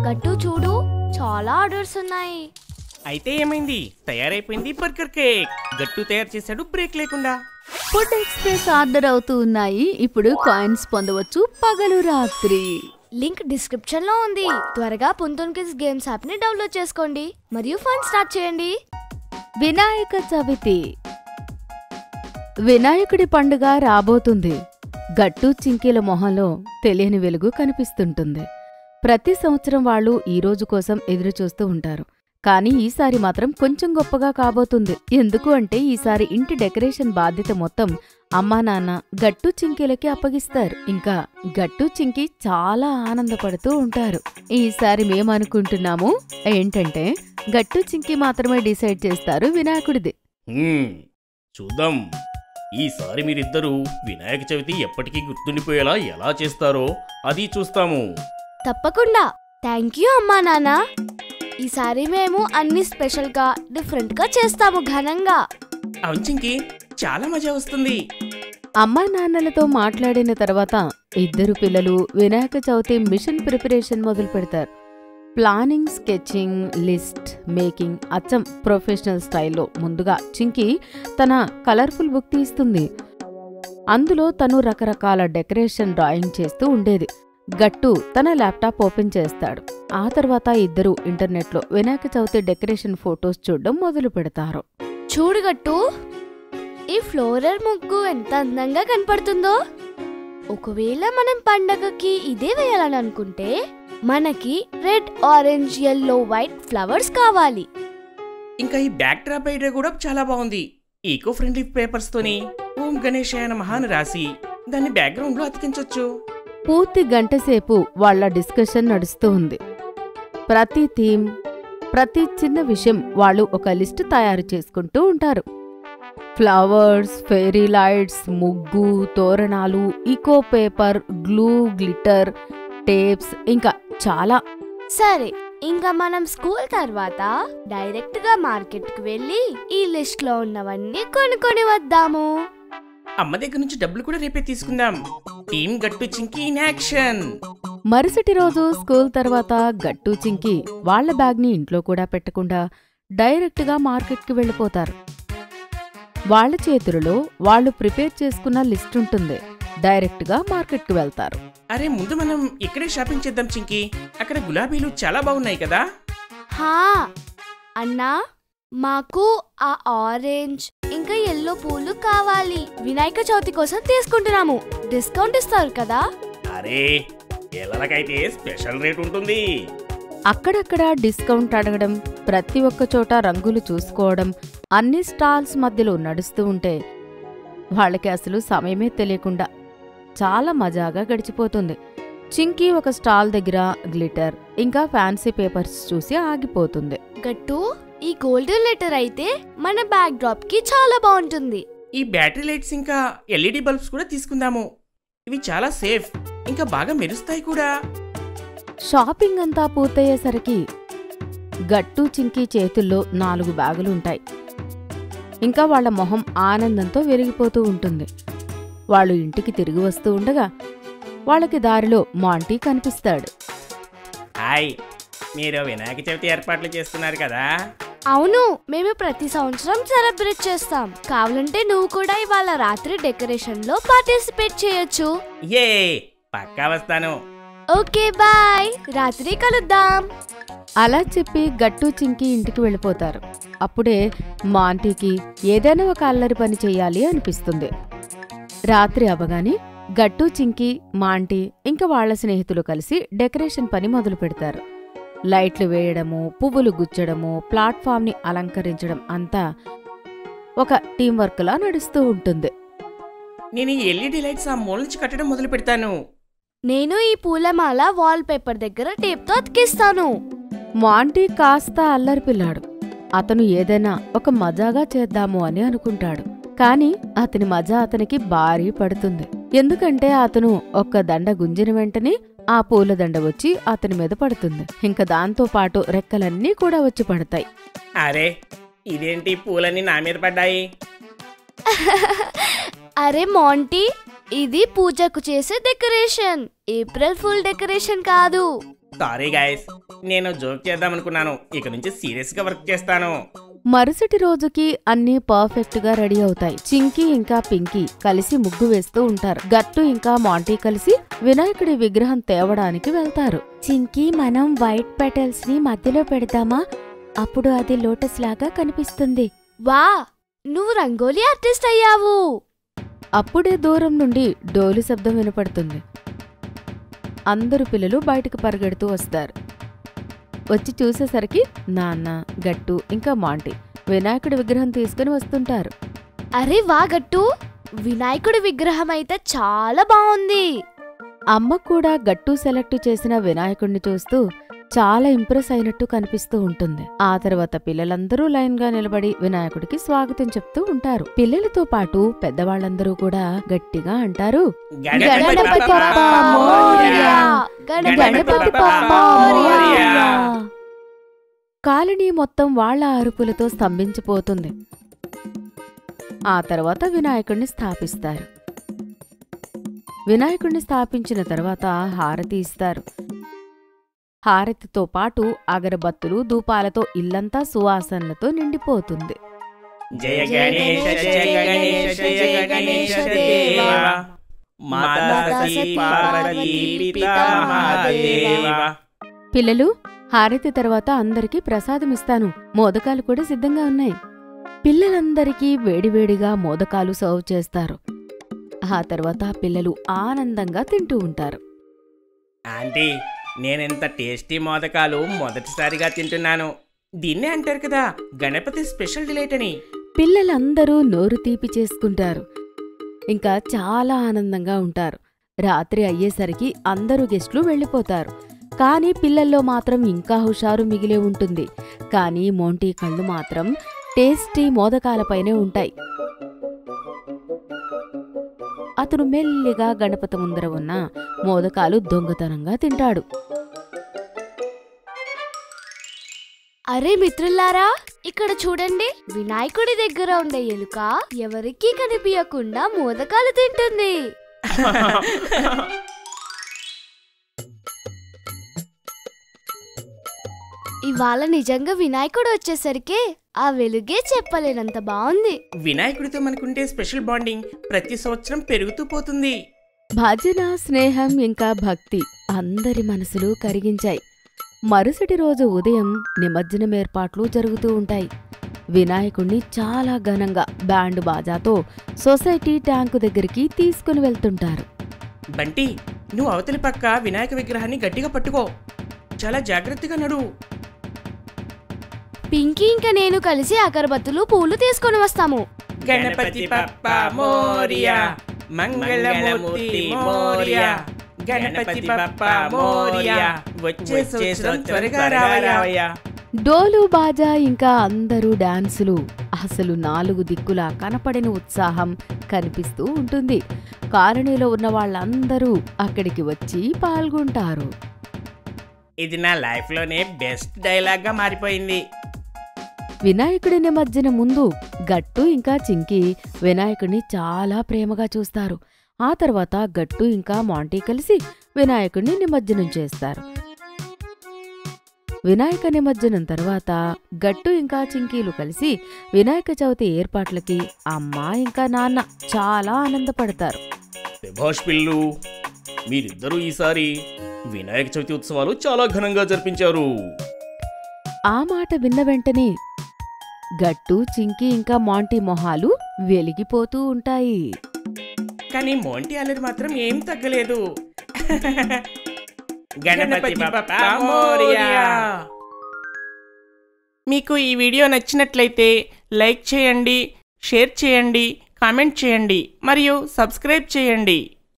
గట్టు చూడు, చాలా ఆర్డర్స్ ఉన్నాయి. అయితే ఏమైంది? తయారైపోయింది బర్గర్ కేక్. గట్టు తయారు చేశాడు బ్రేక్ లేకుండా. ఫుడ్ ఎక్స్ప్రెస్ ఆర్డర్ అవుతూ ఉన్నాయి. ఇప్పుడు కాయిన్స్ పొందవచ్చు పగలు రాత్రి. లింక్ డిస్క్రిప్షన్ లో ఉంది. త్వరగా పుంతోన్ కిడ్స్ గేమ్స్ యాప్ ని డౌన్లోడ్ చేసుకోండి మరియు ఫన్ స్టార్ట్ చేయండి. వినాయక చవితి. వినాయకుడి పండుగ రాబోతుంది. గట్టు చింకీల మొహంలో తెలియని వెలుగు కనిపిస్తుంటుంది. ప్రతి సంవత్సరం వాళ్ళు ఈ రోజు కోసం ఎదురుచూస్తూ ఉంటారు. కానీ ఈసారి మాత్రం కొంచెం గొప్పగా కాబోతుంది. ఎందుకు అంటే ఈసారి ఇంటి డెకరేషన్ బాధ్యత మొత్తం అమ్మా నాన్న గట్టు చింకీలకి అప్పగిస్తారు. ఇంకా గట్టు చింకీ చాలా ఆనందపడుతూ ఉంటారు. ఈసారి మేమనుకుంటున్నాము ఏంటంటే గట్టు చింకీ మాత్రమే డిసైడ్ చేస్తారు వినాయకుడిది. చూద్దాం, ఈసారి మీరిద్దరూ వినాయక చవితి ఎప్పటికీ గుర్తుండిపోయేలా ఎలా చేస్తారో అది చూస్తాము. తప్పకుండా. థ్యాంక్ యూ అమ్మా నాన్న. ఈసారి మేము అన్ని స్పెషల్ గా డిఫరెంట్ గా చేస్తాము, ఘనంగా. అవును చింకీ, చాలా మజా వస్తుంది. అమ్మా నాన్నలతో మాట్లాడిన తర్వాత ఇద్దరు పిల్లలు వినాయక చవితి మిషన్ ప్రిపరేషన్ మొదలు పెడతారు. ప్లానింగ్, స్కెచింగ్, లిస్ట్ మేకింగ్ అచ్చం ప్రొఫెషనల్ స్టైల్లో. ముందుగా చింకీ తన కలర్ఫుల్ బుక్ తీస్తుంది. అందులో తను రకరకాల డెకరేషన్ డ్రాయింగ్ చేస్తూ ఉండేది. గట్టు తన ల్యాప్టాప్ ఓపెన్ చేస్తాడు. ఆ తర్వాత ఇద్దరు ఇంటర్నెట్లో వినాయక చవితి డెకరేషన్ ఫొటోస్ చూడడం మొదలు పెడతారు. చూడు గట్టు, ఈ ఫ్లోరల్ ముగ్గు ఎంత అందంగా కనపడుతుందో. ఒకవేళ మనం పండగకి ఇదే వేయాలని అనుకుంటే మనకి red, orange, yellow, white flowers కావాలి. ఇంకా ఈ బ్యాక్ డ్రాప్ ఐడియా కూడా చాలా బాగుంది. ఈకో ఫ్రెండ్లీ పేపర్స్ తోని ఓం గణేశాయ నమః అని రాసి దాన్ని బ్యాక్గ్రౌండ్ లో అతికించొచ్చు. పూర్తి గంటసేపు వాళ్ల డిస్కషన్ నడుస్తూ ఉంది. ప్రతి థీమ్, ప్రతి చిన్న విషయం వాళ్ళు ఒక లిస్ట్ తయారు చేసుకుంటూ ఉంటారు. ఫ్లవర్స్, ఫెయిరీ లైట్స్, ముగ్గు, తోరణాలు, eco paper, glue, glitter, tapes, ఇంకా చాలా. సరే, ఇంకా మనం స్కూల్ తర్వాత డైరెక్ట్ గా మార్కెట్ కు వెళ్ళి ఈ లిస్ట్ లో ఉన్నవన్నీ కొనుక్కొని వద్దాము. అమ్మ దగ్గర నుంచి డబ్బులు కూడా రేపే తీసుకుందాం. టీమ్ గట్టు చింకీ ఇన్ యాక్షన్. మరుసటి రోజు స్కూల్ తర్వాత గట్టు చింకీ వాళ్ల బ్యాగ్ని ఇంట్లో కూడా పెట్టకుండా డైరెక్ట్గా మార్కెట్కి వెళ్ళిపోతారు. వాళ్ల చేతులలో వాళ్ళు ప్రిపేర్ చేసుకున్న లిస్ట్ ఉంటుంది. డైరెక్ట్గా మార్కెట్కి వెళ్తారు. అరే, ముందు మనం ఇక్కడే షాపింగ్ చేద్దాం చింకీ. అక్కడ గులాబీలు చాలా బాగున్నాయి కదా. హా అన్నా, మాకు ఆ ఆరెంజ్ ఇంకా యెల్లో పూలు కావాలి. వినాయక చవితి కోసం తీసుకుంటున్నాము. డిస్కౌంట్ ఇస్తారు కదా? అరే, ఎల్లలకైతే స్పెషల్ రేట్ ఉంటుంది. అక్కడక్కడ డిస్కౌంట్ అడగడం, ప్రతి ఒక్క చోట రంగులు చూసుకోవడం, అన్ని స్టాల్స్ మధ్యలో నడుస్తూ ఉంటే వాళ్ళకి అసలు సమయమే తెలియకుండా చాలా మజాగా గడిచిపోతుంది. చింకీ ఒక స్టాల్ దగ్గర గ్లిటర్ ఇంకా ఫ్యాన్సీ పేపర్స్ చూసి ఆగిపోతుంది. గట్టు, ఈ గోల్డెన్ లెటర్ అయితే మన బ్యాక్ డ్రాప్ కి చాలా బాగుంటుంది. ఈ బ్యాటరీ లైట్స్ ఇంకా ఎల్ఈడి బల్బ్స్ కూడా తీసుకుందాము. ఇవి చాలా సేఫ్, ఇంకా బాగా మెరుస్తాయి కూడా. షాపింగ్ అంతా పూర్తయ్యేసరికి గట్టు చింకీ చేతుల్లో 4 బ్యాగులుంటాయి. ఇంకా వాళ్ల మొహం ఆనందంతో వెలిగిపోతూ ఉంటుంది. వాళ్ళు ఇంటికి తిరిగి వస్తూ ఉండగా వాళ్ళకి దారిలో మాంటీ కనిపిస్తాడు. హాయ్, మీరు వినాయక చవితి ఏర్పాట్లు చేస్తున్నారు కదా? అవును, మేము ప్రతి సంవత్సరం సెలబ్రేట్ చేస్తాం. కావాలంటే నువ్వు కూడా ఇవాళ రాత్రి డెకరేషన్ లో పార్టిసిపేట్ చేయొచ్చు. ఏ పక్కా వస్తాను. ఓకే బాయ్, రాత్రి కలుద్దాం. అలా చెప్పి గట్టు చింకీ ఇంటికి వెళ్ళిపోతారు. అప్పుడే మాంటీకి ఏదైనా ఒక అల్లరి పని చెయ్యాలి అనిపిస్తుంది. రాత్రి అవగానే గట్టు చింకీ, మాంటీ ఇంకా వాళ్ల స్నేహితులు కలిసి డెకరేషన్ పని మొదలు పెడతారు. లైట్లు వేయడము, పువ్వులు గుచ్చడము, ప్లాట్ఫామ్ని అలంకరించడం అంతా ఒక టీం వర్క్ లా నడుస్తూ ఉంటుంది. నేను ఈ ఎల్ఈడి లైట్స్ ఆ మూల నుంచి కట్టడం మొదలు పెడతాను. నేను ఈ పూలమాల వాల్ పేపర్ దగ్గర టేప్ తో అతికిస్తాను. మాంటీ కాస్త అల్లరి పిల్లాడు. అతను ఏదైనా ఒక మజాగా చేద్దాము అని అనుకుంటాడు. కాని అతని మజా అతనికి భారీ పడుతుంది. ఎందుకంటే అతను ఒక్క దండ గుంజిన వెంటనే ఆ పూలదండ వచ్చి అతని మీద పడుతుంది. ఇంకా దాంతో పాటు రెక్కలన్నీ కూడా వచ్చి పడతాయి. అరే, ఇదేంటి పూలన్నీ నా మీద పడ్డాయి? అరే మాంటీ, ఇది పూజకు చేసే డెకరేషన్, ఏప్రిల్ ఫుల్ డెకరేషన్ కాదు. సారీ గాయస్, నేను జోక్ చేద్దాం అనుకున్నాను. ఇక నుంచి సీరియస్ గా వర్క్ చేస్తాను. మరుసటి రోజుకి అన్నీ పర్ఫెక్ట్ గా రెడీ అవుతాయి. చింకీ ఇంకా పింకీ కలిసి ముగ్గు వేస్తూ ఉంటారు. గట్టు ఇంకా మాంటీ కలిసి వినాయకుడి విగ్రహం తేవడానికి వెళ్తారు. చింకీ, మనం వైట్ పెటల్స్ ని మధ్యలో పెడతామా? అప్పుడు అది లోటస్ లాగా కనిపిస్తుంది. వా, నువ్వు రంగోలీ ఆర్టిస్ట్ అయ్యావు. అప్పుడే దూరం నుండి డోలు శబ్దం వినపడుతుంది. అందరు పిల్లలు బయటకు పరిగెడుతూ వస్తారు. వచ్చి చూసేసరికి నాన్న, గట్టు ఇంకా మాంటీ వినాయకుడి విగ్రహం తీసుకుని వస్తుంటారు. అరే వా గట్టు, వినాయకుడి విగ్రహం అయితే చాలా బాగుంది. అమ్మ కూడా గట్టు సెలెక్ట్ చేసిన వినాయకుడిని చూస్తూ చాలా ఇంప్రెస్ అయినట్టు కనిపిస్తూ ఉంటుంది. ఆ తర్వాత పిల్లలందరూ లైన్ గా నిలబడి వినాయకుడికి స్వాగతం చెప్తూ ఉంటారు. పిల్లలతో పాటు పెద్దవాళ్లందరూ కూడా గట్టిగా అంటారు, గణపతి బప్పా మోరియా, గణపతి బప్పా మోరియా. కాలనీ మొత్తం వాళ్ల అరుపులతో స్తంభించిపోతుంది. ఆ తర్వాత వినాయకుడిని స్థాపిస్తారు. వినాయకుడిని స్థాపించిన తర్వాత హారతి ఇస్తారు. హారతితో పాటు అగరబత్తులు, ధూపాలతో ఇల్లంతా సువాసనలతో నిండిపోతుంది. జయ గణేశ జయ గణేశ జయ గణేశ దేవా, మాతా సీ పార్వతీ పితా మహాదేవా. పిల్లలు, హారతి తర్వాత అందరికీ ప్రసాదమిస్తాను. మోదకాలు కూడా సిద్ధంగా ఉన్నాయి. పిల్లలందరికీ వేడివేడిగా మోదకాలు సర్వ్ చేస్తారు. ఆ తర్వాత పిల్లలు ఆనందంగా తింటూ ఉంటారు. ఆంటీ, నేనెంత టేస్టీ మోదకాలు మొదటిసారిగా తింటున్నాను. దీన్నే అంటారు కదా గణపతి స్పెషల్ డిలైట్ అని. పిల్లలందరూ నోరు తీపి చేసుకుంటారు. ఇంకా చాలా ఆనందంగా ఉంటారు. రాత్రి అయ్యేసరికి అందరూ గెస్ట్లు వెళ్ళిపోతారు. కానీ పిల్లల్లో మాత్రం ఇంకా హుషారు మిగిలే ఉంటుంది. కానీ మోంటీ కళ్ళు మాత్రం టేస్టీ మోదకాలపైనే ఉంటాయి. అతను మెల్లిగా గణపతి ముందర ఉన్న మోదకాలు దొంగతనంగా తింటాడు. అరే మిత్రులారా, ఇక్కడ చూడండి, వినాయకుడి దగ్గర ఉండే ఎలుక ఎవరికీ కనిపించకుండా మోదకాలు తింటుంది. ఇవాళ నిజంగా వినాయకుడు వచ్చేసరికి ఆ వెలుగే చెప్పలేనంత బాగుంది. వినాయకుడితో మనకుంటే స్పెషల్ బాండింగ్ ప్రతి సంవత్సరం పెరుగుతూ పోతుంది. భజన, స్నేహం ఇంకా భక్తి అందరి మనసులు కరిగించాయి. మరుసటి రోజు ఉదయం నిమజ్జనం ఏర్పాట్లు జరుగుతూ ఉంటాయి. వినాయకుణ్ణి చాలా ఘనంగా బ్యాండ్ బాజాతో సొసైటీ ట్యాంకు దగ్గరికి తీసుకుని వెళ్తుంటారు. బంటి, నువ్వు అవతలి పక్క వినాయక విగ్రహాన్ని గట్టిగా పట్టుకో. చాలా జాగ్రత్తగా నడు. పింకీ ఇంకా నేను కలిసి అగరబత్తులు, పూలు తీసుకొని వస్తాము. గణపతి బప్పా మోరియా, మంగళమూర్తి మోరియా, గణపతి బప్పా మోరియా, వచ్చే సంవత్సరం త్వరగా రావయ్యా. డోలు, బాజా ఇంకా అందరూ డాన్సులు. అసలు 4 దిక్కులా కనపడిన ఉత్సాహం కనిపిస్తూ ఉంటుంది. కాలనీలో ఉన్న వాళ్ళందరూ అక్కడికి వచ్చి పాల్గొంటారు. ఇది నా లైఫ్ లోనే బెస్ట్ డైలాగ్ గా మారిపోయింది. వినాయకుడి నిమజ్జనం ముందు గట్టు ఇంకా చింకీ వినాయకుడిని చాలా ప్రేమగా చూస్తారు. ఆ తర్వాత గట్టు ఇంకా మాంటీ కలిసి వినాయకుడిని నిమజ్జనం చేస్తారు. వినాయక నిమజ్జనం తర్వాత గట్టు ఇంకా చింకీలు కలిసి వినాయక చవితి ఏర్పాట్లకి అమ్మ ఇంకా నాన్న చాలా ఆనందపడతారు. శభాష్ పిల్లు, మీరిద్దరూ ఈసారి వినాయక చవితి ఉత్సవాలు చాలా ఘనంగా జరిపించారు. ఆ మాట విన్న వెంటనే గట్టు, చింకీ ఇంకా మాంటీ మొహాలు వెలిగిపోతూ ఉంటాయి. కానీ మోంటీ అల్లరి మాత్రం ఏం తగ్గలేదు. గణపతి బప్పా మోరియా. మీకు ఈ వీడియో నచ్చినట్లయితే లైక్ చేయండి, షేర్ చేయండి, కామెంట్ చేయండి మరియు సబ్స్క్రైబ్ చేయండి.